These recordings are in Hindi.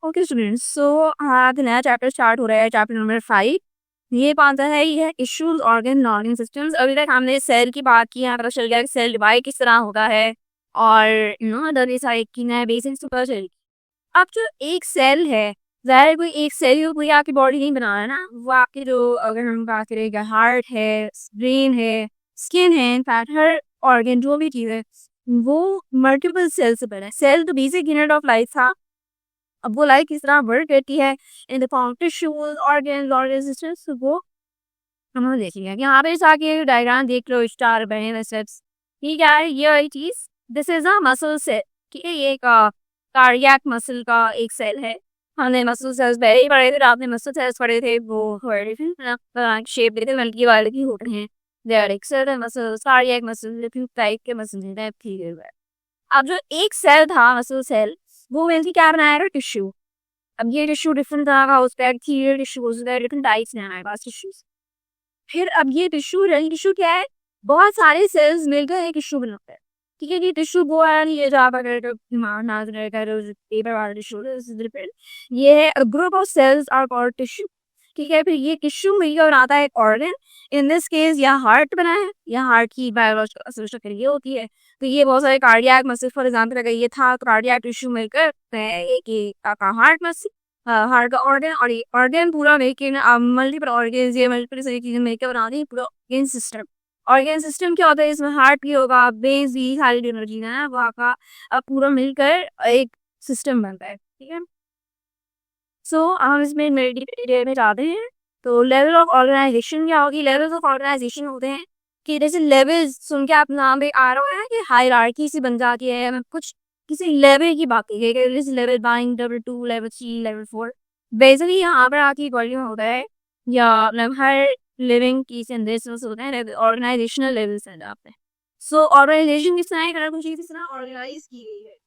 ओके स्टूडेंट्स, सो आज नया चैप्टर स्टार्ट हो रहा है, चैप्टर नंबर 5। ये पाता है, ये है इश्यूज ऑर्गन ऑर्गन सिस्टम्स। अभी तक हमने सेल की बात की, यहाँ पता चल गया कि सेल डिवाइड किस तरह होता है और अदर सारे की नए बेसिक्स पता चल। अब जो एक सेल है, ज़ाहिर कोई एक सेल कोई आपकी बॉडी नहीं बना है ना, वो आपके जो अगर हम बात करें हार्ट है, ब्रेन है, स्किन है, इनफैक्ट हर ऑर्गन जो भी चीज़ है वो मल्टीपल सेल से बना है। सेल तो बेसिक यूनिट ऑफ लाइफ था। अब वो लाइफ किस तरह वर्क करती है in the form tissues organs organ systems, वो हम देखेंगे कि यहाँ पे जाके डायग्राम देख लो, स्टार बने स्टेप्स। ठीक है, ये वाली चीज this is a muscle cell. ठीक है, ये एक कार्डियक मसल का एक सेल है। हमने मसल सेल्स पहले ही पढ़े थे, आपने मसल सेल्स पढ़े थे, वो शेप देते मल्टी वाले की होते हैं। They are axial muscles, cardiac muscle, different type के मसल हैं। ठीक है, अब जो एक सेल था मसल सेल, वो मिलकर क्या बनाएगा, टिश्यू। अब ये टिश्यू डिफरेंट तरह का, उस पर टिश्यूज डिफरेंट टाइप्स हैं हमारे पास टिश्यूज। फिर अब ये टिश्यू रही टिश्यू क्या है, बहुत सारे सेल्स मिलकर एक टिश्यू बनाते हैं। ठीक है, ये टिश्यू वो है, ये जहाँ पर दिमाग नाज पेपर वाला टिश्यू, ये है group of cells are called tissue. ठीक है, फिर ये टिश्यू मिलकर बनाता है एक ऑर्गन। इन दिस केस या हार्ट बना है, या हार्ट की बायोलॉजिकल स्ट्रक्चर ये होती है। तो ये बहुत सारे कार्डियक मसल, फॉर एग्जाम्पल अगर ये था तो कार्डियक टिश्यू मिलकर एक आपका हार्ट मसल, हार्ट का ऑर्गन, और ये ऑर्गन पूरा मिलकर मल्टीपल ऑर्गन्स, ये मल्टीपल सारी चीजें मिलकर बनाती है पूरा ऑर्गन सिस्टम। ऑर्गन सिस्टम क्या होता है, इसमें हार्ट भी होगा, ब्रेन भी, सारी जो चीजें हैं वो आपका पूरा मिलकर एक सिस्टम बनता है। ठीक है, सो हम इसमें डिटेल में जाते हैं। तो लेवल ऑफ ऑर्गेनाइजेशन क्या होगी, लेवल्स ऑफ ऑर्गेनाइजेशन होते हैं कि जैसे लेवल्स सुन के आप नाम पे आ रहा है कि हायरार्की सी बन जाती है, मैं कुछ किसी लेवल की बात की है, जैसे level 1, level 2, level 3, level 4। Basically यहाँ पर आपकी वॉल्यूम होता है, या मतलब हर लिविंग की जनरेशंस होते हैं, ऑर्गेनाइजेशनल लेवल्स हैं जहाँ पे। सो ऑर्गेनाइजेशन किस तरह है, कुछ इस तरह ऑर्गेनाइज की गई है।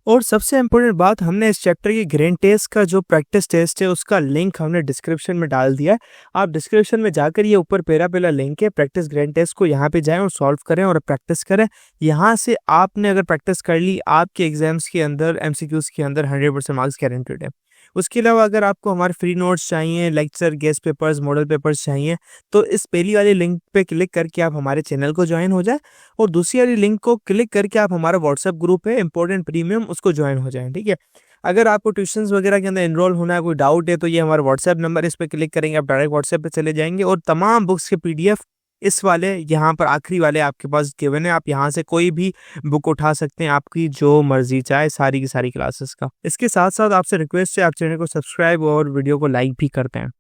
और सबसे इम्पोर्टेंट बात, हमने इस चैप्टर की ग्रेन टेस्ट का जो प्रैक्टिस टेस्ट है उसका लिंक हमने डिस्क्रिप्शन में डाल दिया है। आप डिस्क्रिप्शन में जाकर ये ऊपर पहला लिंक है, प्रैक्टिस ग्रेन टेस्ट को यहाँ पे जाएं और सॉल्व करें और प्रैक्टिस करें। यहाँ से आपने अगर प्रैक्टिस कर ली, आपके एग्जाम्स के अंदर एमसीक्यूज के अंदर 100% मार्क्स गारंटेड है। उसके अलावा अगर आपको हमारे फ्री नोट्स चाहिए, lecture, guest papers, model papers चाहिए, तो इस पहली वाली लिंक पे क्लिक करके आप हमारे चैनल को ज्वाइन हो जाए, और दूसरी वाली लिंक को क्लिक करके आप हमारा व्हाट्सएप ग्रुप है इम्पोर्टेंट प्रीमियम, उसको ज्वाइन हो जाएं। ठीक है, अगर आपको ट्यूशंस वगैरह के अंदर एनरोल होना है, कोई डाउट है, तो ये हमारा व्हाट्सएप नंबर, इस पर क्लिक करेंगे आप डायरेक्ट व्हाट्सएप पे चले जाएंगे, और तमाम बुक्स के पीडीएफ इस वाले यहाँ पर आखिरी वाले आपके पास गिवन है। आप यहाँ से कोई भी बुक उठा सकते हैं, आपकी जो मर्जी चाहे, सारी की सारी क्लासेस का। इसके साथ साथ आपसे रिक्वेस्ट है, आप चैनल को सब्सक्राइब और वीडियो को लाइक भी करते हैं।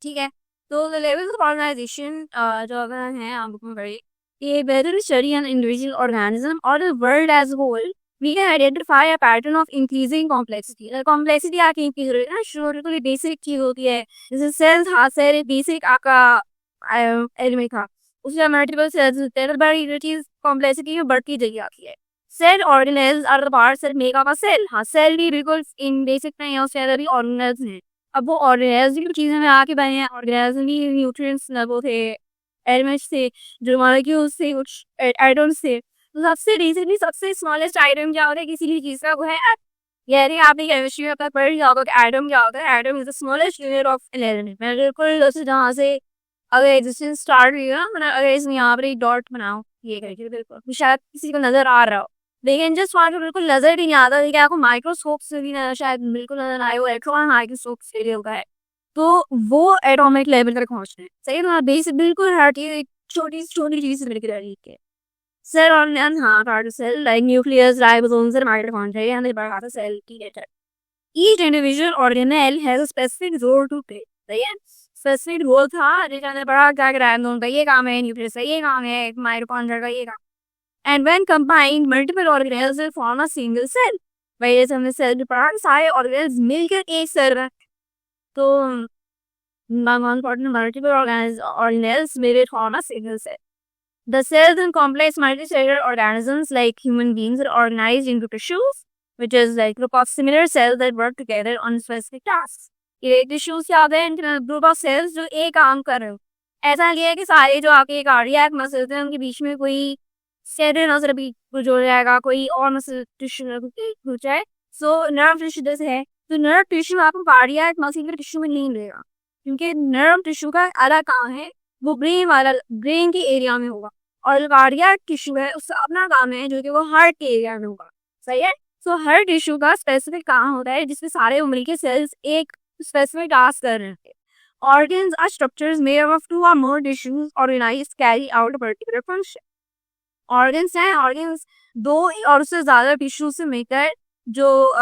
ठीक है, तो द लेवल्स ऑफ ऑर्गेनाइजेशन जो अगर हैं आपको बड़े, ये बेहतर स्टडी एन इंडिविजुअल ऑर्गेनिज्म और the world as whole, we can identify a pattern of increasing complexity. Complexity आके इंक्रीज हो रही है ना, शुरू तो बेसिक चीज होती है, जैसे सेल्स था, सेल बेसिक आपका एलिमेंट था, उसके बाद मल्टीपल सेल्स होते हैं, तो बड़ी जो चीज कॉम्प्लेक्सिटी में बढ़ती चली आती है। Cell organelles are the parts that make up a cell. हाँ, सेल भी बिल्कुल इन बेसिक नहीं है, उसके अंदर भी ऑर्गेनेल्स हैं। अब वो ऑर्गेनाइज की चीजें में आके बने हैं, ऑर्गेनाइज भी न्यूट्रिएंट्स वो थे, एलिमेंट्स थे, जो मॉलिक्यूल्स थे, कुछ एटम्स थे। तो सबसे रिसेंटली सबसे स्मॉलेस्ट आइटम क्या होता है किसी भी चीज का, वो है एटम। यानी आपने केमिस्ट्री में अपना पढ़ लिया होगा कि एटम क्या होता है, atom is the smallest unit of an element. मैं बिल्कुल जैसे जहाँ से अगर एग्जिस्टेंस स्टार्ट हुई है ना, मतलब अगर इसमें यहाँ पर एक डॉट बनाओ ये करके, बिल्कुल शायद किसी को नजर आ रहा हो, लेकिन जस्ट वहाँ पे बिल्कुल नजर भी नहीं आता, लेकिन आपको माइक्रोस्कोप से भी नजर शायद बिल्कुल नजर आए, वो इलेक्ट्रॉन माइक्रोस्कोप से होगा है। तो वो एटॉमिक लेवल तक पहुंचते हैं, सही है ना, बेसिक बिल्कुल हर चीज एक छोटी छोटी चीज से मिलकर रही है। सेल और हाँ, part cell like nucleus, ribosomes and mitochondria, and they are the cell later. Each individual organelle has a specific role to play. सही है, स्पेसिफिक रोल था, जिसके अंदर बड़ा क्या राइबोसोम का ये काम है, न्यूक्लियस का ये काम है, माइटोकॉन्ड्रिया का ये काम। And when combined, multiple organelles will form a single cell. भाई जैसे हमने सेल में पढ़ा, सारे ऑर्गेनेल्स मिलकर एक सेल बना। तो multiple organelles may form a single cell. The cells in complex multicellular organisms like human beings are organized into tissues, which is like group of similar cells that work together on specific tasks. ये टिश्यूज क्या होते हैं, ग्रुप ऑफ सेल्स जो एक काम कर रहे हो। ऐसा नहीं है कि सारे जो आपके कार्डियक मसल्स हैं उनके बीच में कोई सेल नजर भी जुड़ जाएगा, कोई और मसल टिश्यू जुड़ जाए। सो नर्व टिश्यू जैसे है, तो नर्व टिश्यू आपको कार्डियक मस्कुलर टिश्यू में नहीं मिलेगा, क्योंकि नर्व टिश्यू का अलग काम है, वो ब्रेन के एरिया में होगा, और जो कार्डियक टिश्यू है उसका अपना काम है जो कि वो हार्ट के एरिया में होगा। सही है। सो हर टिश्यू का स्पेसिफिक काम होता है जिसमें सारे वो मिलके सेल्स एक स्पेसिफिक टास्क कर रहे हैं। Organs are structures made up of two or more tissues organized carry out a particular function. Organs हैं, organs दो और उससे ज़्यादा टिश्यू से मिलकर जो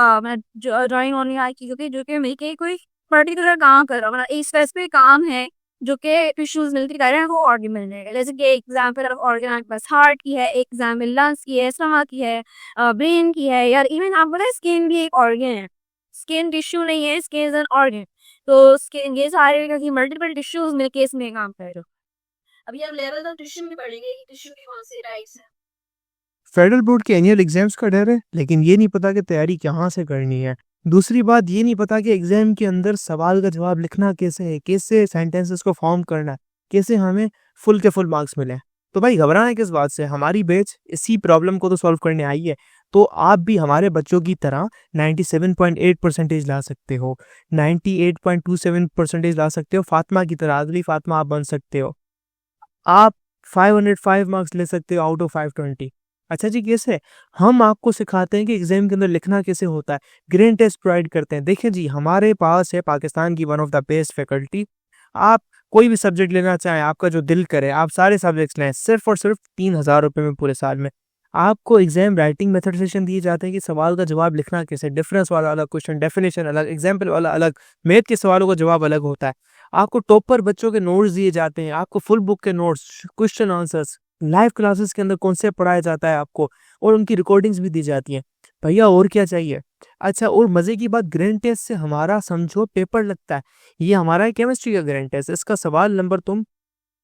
ड्राइंग होने आई क्योंकि जो कि मिलके कोई पर्टिकुलर काम कर रहा है, मतलब एक स्पेसिफिक काम है जो कि टिश्यूज मिलकर कर रहे हैं, वो ऑर्गन मिल जाएगा। जैसे कि एग्जाम्पल ऑफ ऑर्गन आपके पास हार्ट की है, एग्जाम्पल लंग्स की है, स्टमक की है, ब्रेन की है, यार इवन आपको पता है स्किन भी एक ऑर्गन है। स्किन टिश्यू नहीं है, स्किन इज एन ऑर्गन। तो स्किन ये सारे मल्टीपल टिश्यूज मिलके इसमें काम कर रहे हो। अभी हम लेवल ऑफ टिश्यू में पढ़ेंगे कि टिश्यू की कौन सी टाइप्स है। फेडरल बोर्ड के एनुअल एग्जाम्स का डर है, लेकिन ये नहीं पता कि तैयारी कहाँ से करनी है। दूसरी बात ये नहीं पता कि एग्जाम के अंदर सवाल का जवाब लिखना कैसे है, कैसे सेंटेंसेस को फॉर्म करना है, कैसे हमें फुल के फुल मार्क्स मिले। तो भाई घबराना है किस बात से, हमारी बैच इसी प्रॉब्लम को तो सॉल्व करने आई है। तो आप भी हमारे बच्चों की तरह 97.8% ला सकते हो, 98.27% ला सकते हो, फातिमा की तरह, आदली फातिमा आप बन सकते हो, आप 505 मार्क्स ले सकते हो आउट ऑफ 520। अच्छा जी, कैसे? हम आपको सिखाते हैं कि एग्जाम के अंदर लिखना कैसे होता है, ग्रेन टेस्ट प्रोवाइड करते हैं। देखिए जी, हमारे पास है पाकिस्तान की one of the best faculty. आप कोई भी सब्जेक्ट लेना चाहें, आपका जो दिल करे, आप सारे सब्जेक्ट्स लें, सिर्फ और सिर्फ 3,000 रुपये में पूरे साल में। आपको एग्जाम राइटिंग मेथड सेशन दिए जाते हैं कि सवाल का जवाब लिखना कैसे, डिफरेंस वाला अलग क्वेश्चन, डेफिनेशन अलग, एग्जाम्पल वाला अलग, मैथ के सवालों का जवाब अलग होता है। आपको टॉपर बच्चों के नोट्स दिए जाते हैं, आपको फुल बुक के notes, question answers, live classes के अंदर कॉन्सेप्ट पढ़ाया जाता है आपको, और उनकी रिकॉर्डिंग्स भी दी जाती हैं। भैया और क्या चाहिए? अच्छा, और मज़े की बात, ग्रैंड टेस्ट से हमारा समझो पेपर लगता है। ये हमारा केमिस्ट्री का ग्रैंड टेस्ट, इसका सवाल नंबर तुम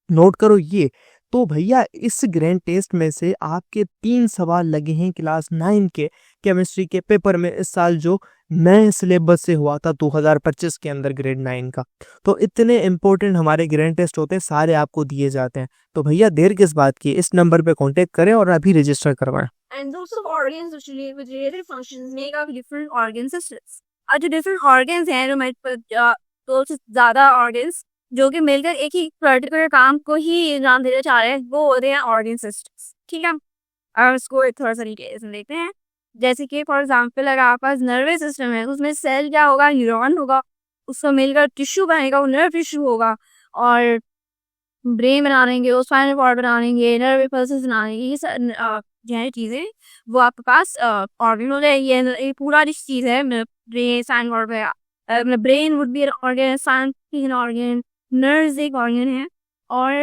नोट करो ये। तो भैया इस ग्रैंड टेस्ट में से आपके 3 सवाल लगे हैं क्लास 9 के केमिस्ट्री के पेपर में इस साल, जो नए सिलेबस से हुआ था 2025 के अंदर ग्रेड 9 का। तो इतने इंपॉर्टेंट हमारे ग्रैंड टेस्ट होते हैं, सारे आपको दिए जाते हैं। तो भैया देर किस बात की, इस नंबर पे कांटेक्ट करें और अभी रजिस्टर करवाएं। And those of organs which relate with related functions make up different organ systems. और जो different organs हैं, जो दो से ज़्यादा organs जो कि मिलकर एक ही पर्टिकुलर काम को ही अंजाम देना चाह रहे हैं, वो होते हैं ऑर्गन सिस्टम्स। ठीक है, और उसको एक थोड़ा सा तरीके से देखते हैं। जैसे कि फॉर एग्जांपल अगर आपके पास नर्वस सिस्टम है, उसमें सेल क्या होगा, न्यूरॉन होगा, उसका मिलकर टिश्यू बनेगा, वो नर्व टिश्यू होगा, और ब्रेन बना देंगे, वो स्पाइनल कॉर्ड बना देंगे, नर्व इम्पल्सेस बना देंगे। ये जो है चीज़ें वो आपके पास ऑर्गन हो जाएगी। ये पूरा जो चीज़ है ब्रेन स्पाइनल कॉर्ड पे, मतलब brain would be an organ, spinal an organ, nerves एक ऑर्गन है, और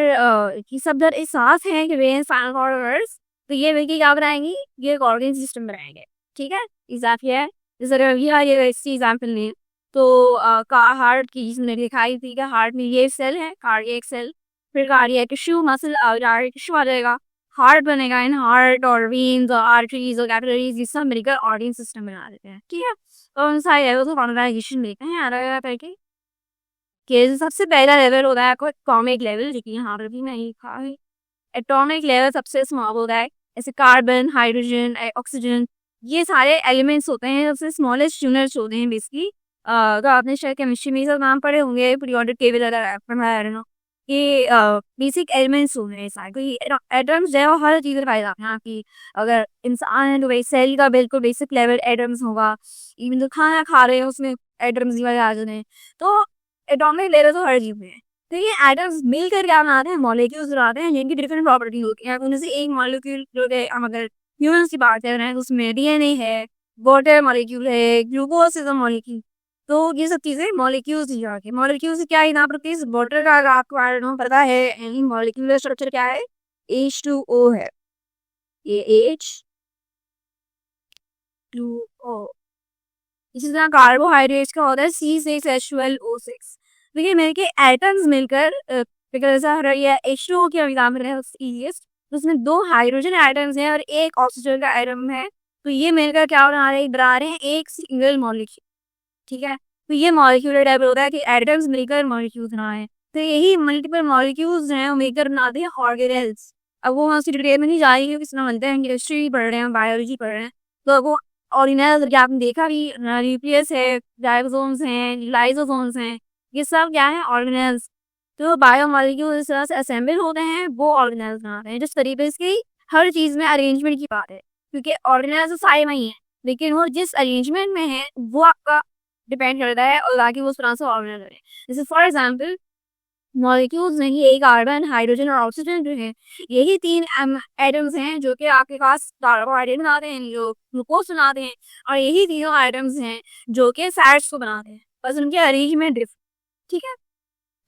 ये सब जब एक साथ हैं कि ब्रेन स्पाइनल कॉर्ड और नर्व्स, तो ये मिलके क्या बनाएंगी, ये एक ऑर्गन सिस्टम बनाएंगे। ठीक है, एग्जाम्पल है जैसे अगर ये इसकी एग्जाम्पल लें तो हार्ट की जिसमें दिखाई थी कि हार्ट में ये सेल है, कार्डियक सेल, फिर cardiac tissue, muscle cardiac tissue आ जाएगा, हार्ट बनेगा, इन हार्ट और वेन्स और आर्टरीज और कैपिलरीज, ये सब मिलकर ऑर्गन सिस्टम बना देते हैं। ठीक है, तो उन सारे लेवल को ऑर्गेनाइजेशन लेते हैं अलग अलग करके। कि सबसे पहला लेवल होता है आपको एटॉमिक लेवल, जो कि यहाँ पर भी नहीं लिखा है। एटॉमिक लेवल सबसे स्मॉल होता है, जैसे कार्बन, हाइड्रोजन, ऑक्सीजन, ये सारे एलिमेंट्स होते हैं, सबसे स्मॉलेस्ट यूनिट्स होते हैं बेसिकली। तो आपने शायद केमिस्ट्री में सब नाम पढ़े होंगे, पीरियोडिक टेबल वगैरह, ये बेसिक एलिमेंट्स होते हैं सारे। कोई एटम्स जो है वो हर चीज़ में पाए जाते हैं आपकी। अगर इंसान है तो वही सेल का बिल्कुल बेसिक लेवल एटम्स होगा, इवन तो खाना खा रहे हैं उसमें एटम्स ही आ जाते हैं। तो एटॉमिक लेवल तो हर चीज़ में है। तो ये एटम्स मिलकर क्या बनाते हैं, मॉलिक्यूल्स बनाते हैं, जिनकी डिफरेंट प्रॉपर्टी होती है। उनमें से एक मॉलिक्यूल जो है, हम अगर ह्यूमन्स की बात कर रहे हैं तो उसमें डीएनए है, वाटर मॉलिक्यूल है, ग्लूकोज इज अ मॉलिक्यूल। तो ये सब चीज़ें मॉलिक्यूल्स ही आके, मॉलिक्यूल्स क्या है यहाँ पर, प्लीज वाटर का अगर आपको आई नो पता है एनी मॉलिक्यूलर स्ट्रक्चर क्या है, H2O है, ये H2O। इसी तरह कार्बोहाइड्रेट्स का होता है C6H12O6। तो ये मिलके एटम्स मिलकर बिकॉज ये H2O की एग्जाम्पल है इजीएस्ट, तो उसमें 2 हाइड्रोजन एटम्स हैं और 1 ऑक्सीजन का एटम है। तो ये मिलकर क्या बना रहे हैं एक सिंगल मॉलिक्यूल। ठीक है, तो ये मॉलिक्यूलर टाइप होता है कि एटम्स मिलकर मॉलिक्यूल्स बनाए। तो यही मल्टीपल मॉलिक्यूल्स हैं वो मिलकर बनाते हैं ऑर्गेनेल्स। अब वो वहाँ से डिटेल में नहीं जा रही है, किसने बनते हैं, केमिस्ट्री पढ़ रहे हैं, बायोलॉजी पढ़ रहे हैं, तो अब वो ऑर्गेनेल्स कि आपने देखा भी, न्यूक्लियस है, राइबोसोम्स हैं, लाइसोसोम्स हैं, ये सब क्या है? ऑर्गेनेल्स। तो बायोमॉलिक्यूल इस तरह से असेंबल होते हैं, वो ऑर्गेनेल्स बनाते हैं। जिस तरीके से हर चीज़ में अरेंजमेंट की बात है, क्योंकि ऑर्गेनेल्स तो सारे वही हैं, लेकिन वो जिस अरेंजमेंट में है वो आपका डिपेंड करता है और ताकि वो उस तरह से ऑर्गेनाइज है। जैसे फॉर एग्जाम्पल मॉलिक्यूल्स में ये कार्बन, हाइड्रोजन और ऑक्सीजन जो है, यही 3 एटम्स हैं जो कि आपके पास कार्बोहाइड्रेट बनाते हैं, जो ग्लूकोज बनाते हैं, और यही तीनों आइटम्स हैं जो कि फैट्स को बनाते हैं, बस उनके अरेंजमेंट डिफरेंट। ठीक है,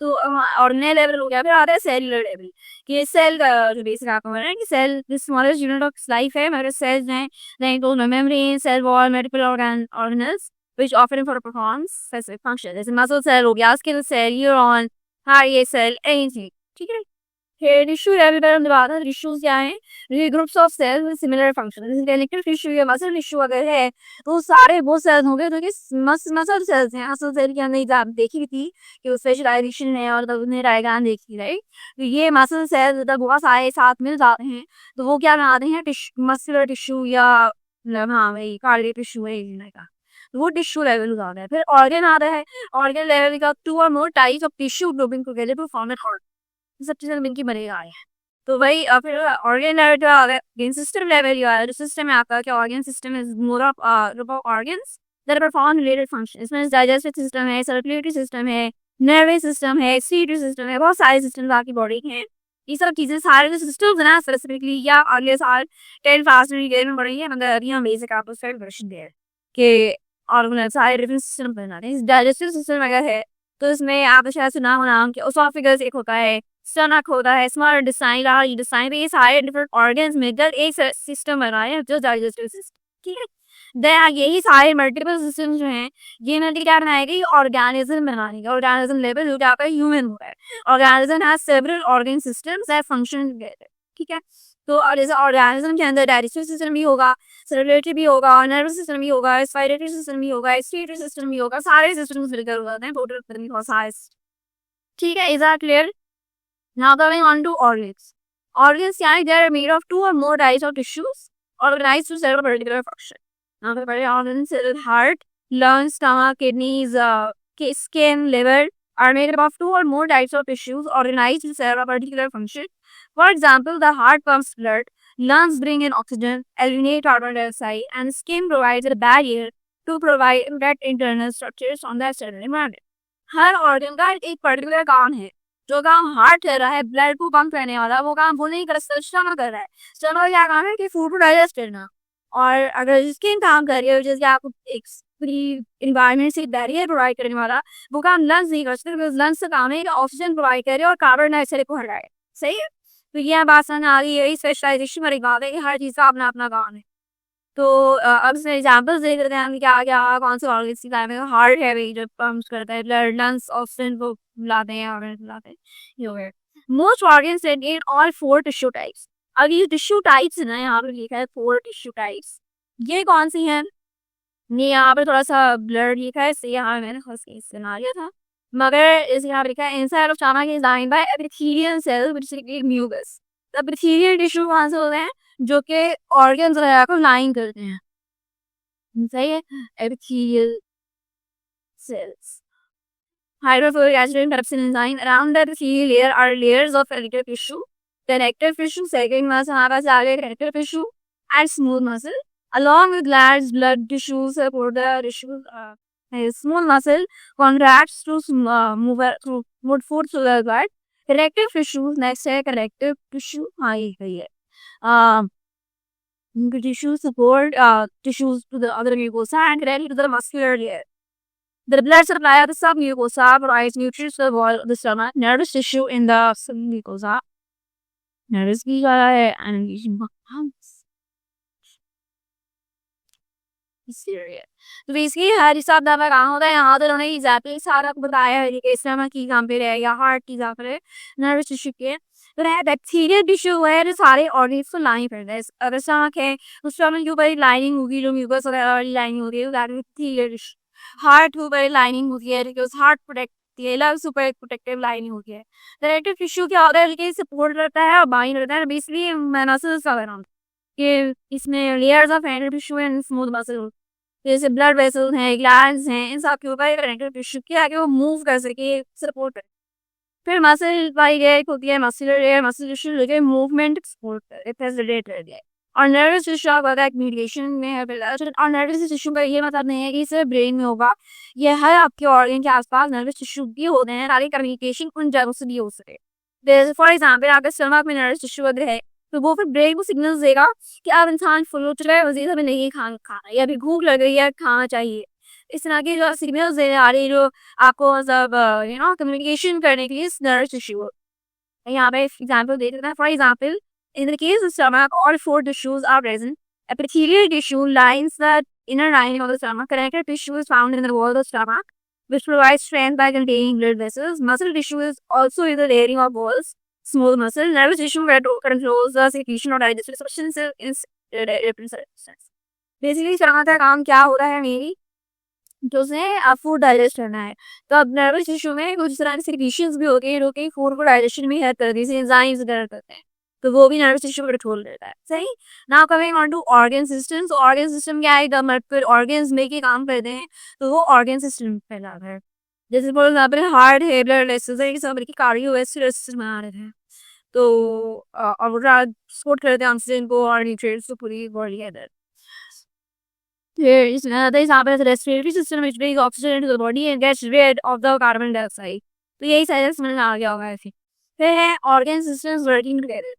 तो ऑर्गेनाइज लेवल हो गया। फिर आता है सेलुलर लेवल, कि सेल का जो बेसिक आपको है कि cell the smallest unit of life है, मगर सेल्स हैं like membrane, cell wall, multiple organelles which often performs specific function, जैसे मसल सेल हो गया, skin cell, neuron, heart cell, anything. ठीक है, फिर टिश्यू लेवल पर हम बात है, टिश्यूज क्या है? ये groups of cells with similar function, जैसे कनेक्टिव टिश्यू या मसल टिश्यू अगर है तो सारे वो सेल्स हो गए जो कि मसल सेल्स हैं। मसल सेल की हमने एग्जाम देखी थी कि उस स्पेशलाइजेशन है, और तब उसने डायग्राम देखी, राइट? तो ये मसल सेल्स जब बहुत सारे साथ मिल जाते हैं तो वो क्या बनाते हैं? मस्कुलर टिश्यू, या हाँ वही कार्डियक टिश्यू है का, तो वो टिश्यू लेवल हो जाता है। फिर ऑर्गन आता है, ऑर्गन लेवल का 2 और more types of tissue grouping together to form an organ, सब चीजें मिलकर बनेगा है। तो वही फिर ऑर्गन लेवल जो आ गया, सिस्टम लेवल जो है, जो सिस्टम है आपका, क्या organ system is more of organs that perform related function. इसमें डाइजेस्टिव सिस्टम है, सर्कुलेटरी सिस्टम है, नर्वस सिस्टम है, एक्सक्रीटरी सिस्टम है, बहुत सारे सिस्टम आपकी बॉडी के हैं। ये सब चीजें सारे जो सिस्टम्स है ना, स्पेसिफिकली या अगले साल 10 क्लास में पढ़ेंगे, मतलब अभी हम बेसिक आपको स्टार्ट वर्षन दे कि ऑर्गन सारे डिफरेंट सिस्टम बनाते हैं। डाइजेस्टिव सिस्टम अगर है तो इसमें आप शायद सुना होना कि ओसोफेगस एक होता है, स्टमक होता है, स्मॉल इंटेस्टाइन, लार्ज इंटेस्टाइन, ये सारे डिफरेंट ऑर्गन्स मिलकर एक सिस्टम बनाए हैं जो डाइजेस्टिव सिस्टम। ठीक है, देन यही सारे मल्टीपल सिस्टम जो हैं ये मिलकर क्या बनाएगी? ऑर्गेनिज्म बनाएंगे। ऑर्गेनिज्म लेवल जो क्या आपका ह्यूमन हुआ है, organism has several organ systems that function together. ठीक है, तो और जैसे ऑर्गेनिज्म के अंदर डाइजेस्टिव सिस्टम भी होगा, सर्कुलेटरी भी होगा, नर्वस सिस्टम भी होगा, रेस्पिरेटरी सिस्टम भी होगा, एक्सक्रीटरी सिस्टम भी होगा, सारे सिस्टम्स मिलकर हो जाते हैं टोटल पता नहीं बहुत सारे। ठीक है, is that clear? Now coming on to organs. Organs yeah, they are made of 2 or more types of tissues organized to serve a particular function. Now the organs is heart, lungs, stomach, kidneys, skin, liver are made up of 2 or more types of tissues organized to serve a particular function. For example, the heart pumps blood, lungs bring in oxygen, eliminate carbon dioxide, and skin provides a barrier to provide protect internal structures on the external environment. Her organ का एक पर्टिकुलर काम है। जो काम हार्ट कर रहा है, ब्लड को पंप करने वाला, वो काम वो नहीं कर सकता, स्टमक कर रहा है। स्टमक क्या काम है? कि फूड को डाइजेस्ट करना। और अगर स्किन काम कर रही है, जैसे आपको एक इन्वायरमेंट से बैरियर प्रोवाइड करने वाला, वो काम लंग्स नहीं कर सकते, बिकॉज लंग्स का काम है कि ऑक्सीजन प्रोवाइड करे और कार्बन डाइऑक्साइड को हटाए। सही है, तो ये बात समझ आ गई। यही स्पेशलाइजेशन वाली बात है कि हर चीज़ का अपना अपना काम है। तो अब इसमें एग्जाम्पल्स देख लेते हैं हम, क्या क्या कौन से ऑर्गन्स की टाइम है। हार्ट है भाई, जो पंप्स करता है ब्लड, लंग्स ऑक्सीजन को लाते हैं, ऑर्गन लाते हैं, ये हो गया। Most organs in all 4 tissue types. अब ये टिश्यू टाइप्स है ना, यहाँ पे लिखा है 4 टिश्यू टाइप्स। ये कौन सी हैं? ये यहाँ पर थोड़ा सा ब्लर लिखा है, इससे यहाँ मैंने खुद से बना लिया था, मगर इस यहाँ पे लिखा है inside of stomach is lined by epithelial cell which is mucus. तो एपिथेलियल टिश्यू कौन से होते हैं? जो कि ऑर्गन्स वगैरह को लाइन करते हैं। सही है, epithelial cells. Hydrophobic acid and pepsin enzyme around the epithelial layer are layers of connective tissue. Connective tissue, second muscle, हमारे पास आ गया connective tissue and smooth muscle. Along with glands, blood tissues support the tissue. Smooth muscle contracts to move food through the blood. Connective tissues, next है connective tissue. हाँ ये सही है. Tissues support tissues to the other mucosa and connect to the muscular layer. The blood supply of the submucosa provides nutrients to the wall of the stomach, nervous tissue in the submucosa. Nervous की क्या है? And तो बेसिकली हर हिसाब दावा कहाँ होता है, यहाँ तो उन्होंने एग्जैक्टली सारा बताया है कि स्टमक की कहाँ पे है या हार्ट की कहाँ पे है, नर्वस टिश्यू के। तो बैक्टीरियल टिश्यू है जो सारे ऑर्गन्स को लाइन करता है। अगर स्टमक है तो स्टमक के ऊपर लाइनिंग होगी, जो म्यूकस वगैरह वाली लाइनिंग होती है, बैक्टीरियल टिश्यू। हार्ट के ऊपर लाइनिंग होती है बिकॉज हार्ट प्रोटेक्ट है, लंग्स ऊपर एक प्रोटेक्टिव लाइनिंग होती है। कनेक्टिव टिश्यू क्या होता है कि सपोर्ट करता है और बाइंड करता है, बेसिकली मसल्स का बनाम। कि इसमें layers of connective tissue and smooth muscle, जैसे ब्लड वेसल्स हैं, ग्लैंड्स हैं, इन सब के ऊपर कनेक्टिव टिश्यू क्या है कि वो मूव कर सके, सपोर्ट करे। फिर मसल वाली लेयर होती है मस्कुलर लेयर, मसल टिश्यू लेके मूवमेंट सपोर्ट करे, फैसिलिटेट कर दिया। और नर्वस टिश्यू आपका होता है मीडिएशन में है। और नर्वस टिश्यू का ये मतलब नहीं है कि सिर्फ ब्रेन में होगा, ये हर आपके ऑर्गन के आसपास नर्वस टिश्यू भी होते हैं ताकि कम्युनिकेशन उन जगहों से भी हो सके। जैसे फॉर एग्जाम्पल अगर स्टमक में नर्वस टिश्यू अगर है तो वो फिर ब्रेन को सिग्नल्स देगा कि अब इंसान फुल हो चुका है, मजीद हमें नहीं खाना या अभी भूख लग रही है, खाना चाहिए। इस तरह के जो सिग्नल्स देने आ रही है जो आपको मतलब कम्युनिकेशन करने के लिए नर्वस टिश्यू। यहाँ पे एग्जाम्पल दे देते हैं। For example in the case of stomach, all four tissues are present. Epithelial tissue lines the inner lining of the stomach. Connective tissue is found in the wall of the stomach, which provides strength by containing blood vessels. Muscle tissue is also in the layering of walls. Small muscle. Nervous tissue controls the secretion of digestive substances in different substances. Basically, stomach का काम क्या हो रहा है मेरी, जो उसे फूड डाइजेस्ट करना है। तो अब नर्वस टिश्यू में कुछ तरह के सिक्रीशंस भी होते हैं जो कि फूड को डाइजेशन में हेल्प करती है, जैसे एंजाइम्स वगैरह करते हैं, तो वो भी नर्वस टिश्यू को कंट्रोल करता है। सही। Now coming on to organ system. तो ऑर्गन सिस्टम क्या है, जब फिर ऑर्गन्स में के काम करते हैं तो वो ऑर्गन सिस्टम कहलाता है। जैसे फॉर एग्जाम्पल हार्ट है, ब्लड वेसल्स है, ये सब मिलकर कार्डियोवैस्कुलर सिस्टम बना रहे हैं। तो और वो ट्रांसपोर्ट करते हैं ऑक्सीजन को और न्यूट्रिएंट्स को पूरी बॉडी के अंदर। Here is another example of the respiratory system which brings oxygen into the body and gets rid of the carbon dioxide. तो यही सारे समझ में आ गया होगा ऐसे। फिर है organ systems working together.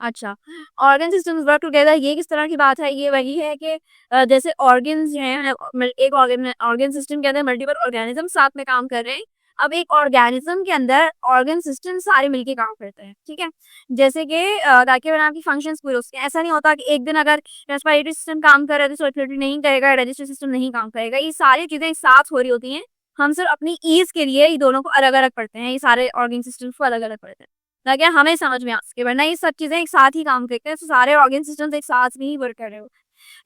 अच्छा, ऑर्गन सिस्टम्स वर्क टुगेदर, ये किस तरह की बात है, ये वही है कि जैसे ऑर्गन्स हैं, एक ऑर्गन सिस्टम के अंदर मल्टीपल ऑर्गेनिज्म साथ में काम कर रहे हैं। अब एक ऑर्गेनिज्म के अंदर ऑर्गन सिस्टम सारे मिलके काम करते हैं, ठीक है। जैसे कि ताकि वहाँ की फंक्शंस पूरे हो सके। ऐसा नहीं होता कि एक दिन अगर रेस्पिरेटरी सिस्टम काम कर रहा है तो सर्कुलेटरी नहीं करेगा, डाइजेस्टिव सिस्टम नहीं काम करेगा। ये सारी चीजें एक साथ हो रही होती हैं। हम सिर्फ अपनी ईज के लिए ये दोनों को अलग अलग पढ़ते हैं, ये सारे ऑर्गन सिस्टम को अलग अलग पढ़ते हैं ताकि हमें समझ में आ सके, वरना ये सब चीजें एक साथ ही काम करते हैं, तो सारे ऑर्गन सिस्टम्स एक साथ में ही वर्क कर रहे हो।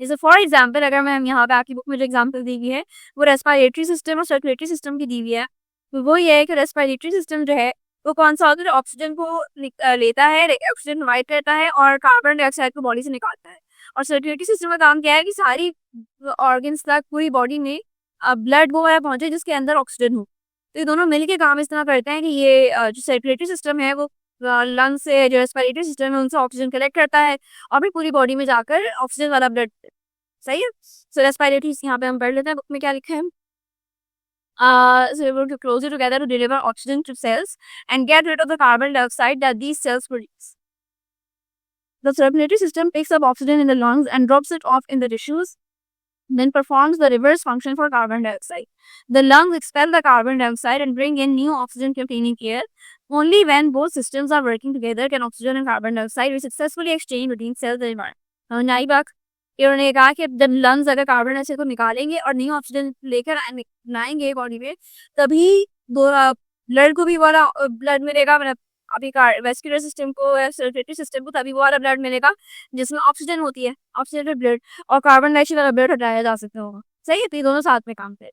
जैसे फॉर एग्जाम्पल अगर मैं यहाँ पे आपकी बुक में जो एग्जाम्पल दी हुई है वो रेस्पिरेटरी सिस्टम और सर्कुलेटरी सिस्टम की दी हुई है। तो वो ये है कि रेस्पिरेटरी सिस्टम जो है वो कौन सा होता है, ऑक्सीजन को लेता है, ऑक्सीजन प्रोवाइड करता है और कार्बन डाइऑक्साइड को बॉडी से निकालता है। और सर्कुलेटरी सिस्टम का काम क्या है कि सारी ऑर्गन्स तक पूरी बॉडी में ब्लड वो वाला पहुंचे जिसके अंदर ऑक्सीजन हो। तो ये दोनों मिलके काम इस तरह करते हैं कि ये जो सर्कुलेटरी सिस्टम है वो लंग्स से, जो रेस्पिरेटरी सिस्टम है उनसे ऑक्सीजन कलेक्ट करता है और फिर पूरी बॉडी में जाकर ऑक्सीजन वाला ब्लड। सही है। सो रेस्पिरेटरी यहाँ पे हम पढ़ लेते हैं, बुक में क्या लिखा है। So we work closely together to deliver oxygen to cells and get rid of the carbon dioxide that these cells produce. The circulatory system picks up oxygen in the lungs and drops it off in the tissues, then performs the reverse function for carbon dioxide. The lungs expel the carbon dioxide and bring in new oxygen-containing air. Only when both systems are working together can oxygen and carbon dioxide be successfully exchanged between cells and environment. नई बात इन्होंने कहा कि जब लंग्स अगर कार्बन डाइऑक्साइड को निकालेंगे और न्यू ऑक्सीजन लेकर लाएंगे बॉडी में, तभी दो ब्लड को भी वाला ब्लड मिलेगा, मतलब अभी वेस्कुलर सिस्टम को, सर्कुलेटरी सिस्टम को तभी वो वाला ब्लड मिलेगा जिसमें ऑक्सीजन होती है, ऑक्सीजन ब्लड, और कार्बन डाइऑक्साइड वाला ब्लड हटाया जा सकता होगा। सही है। तो ये दोनों साथ में काम करते हैं।